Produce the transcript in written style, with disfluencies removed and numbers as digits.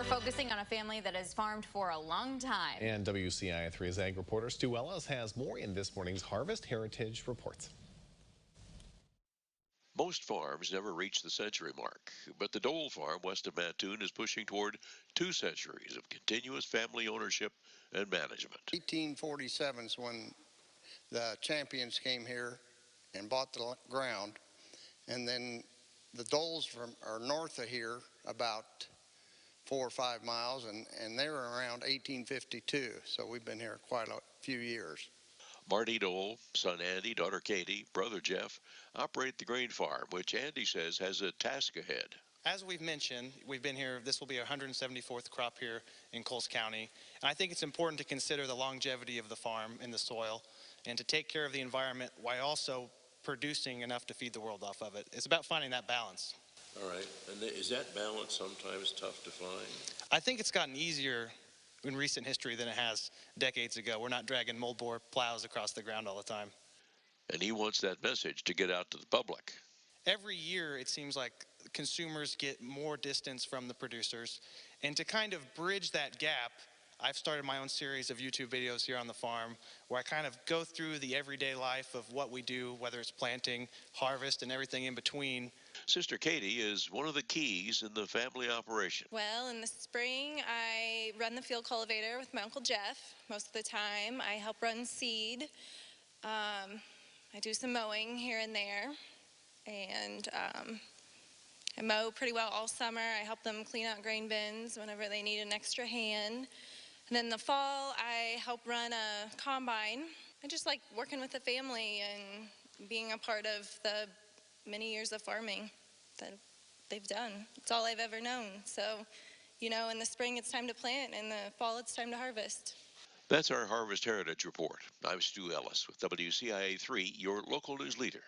focusing on a family that has farmed for a long time. And WCIA3's ag reporter Stu Ellis has more in this morning's Harvest Heritage Reports. Most farms never reach the century mark, but the Dole farm west of Mattoon is pushing toward 2 centuries of continuous family ownership and management. 1847 is when the champions came here and bought the ground, and then the Doles are north of here about 4 or 5 miles, and they were around 1852, so we've been here quite a few years. Marty Dole, son Andy, daughter Katie, brother Jeff operate the grain farm, which Andy says has a task ahead. As we've mentioned, we've been here, this will be our 174th crop here in Coles County, and I think it's important to consider the longevity of the farm and the soil and to take care of the environment while also producing enough to feed the world off of it. It's about finding that balance. All right, and is that balance sometimes tough to find? I think it's gotten easier in recent history than it has decades ago. We're not dragging moldboard plows across the ground all the time. And he wants that message to get out to the public. Every year it seems like consumers get more distance from the producers, and to kind of bridge that gap, I've started my own series of YouTube videos here on the farm where I kind of go through the everyday life of what we do, whether it's planting, harvest, and everything in between. Sister Katie is one of the keys in the family operation. Well, in the spring, I run the field cultivator with my Uncle Jeff. Most of the time, I help run seed. I do some mowing here and there, and I mow pretty well all summer. I help them clean out grain bins whenever they need an extra hand. And then in the fall, I help run a combine. I just like working with the family and being a part of the many years of farming that they've done. It's all I've ever known. So, you know, in the spring it's time to plant, and in the fall it's time to harvest. That's our Harvest Heritage Report. I'm Stu Ellis with WCIA3, your local news leader.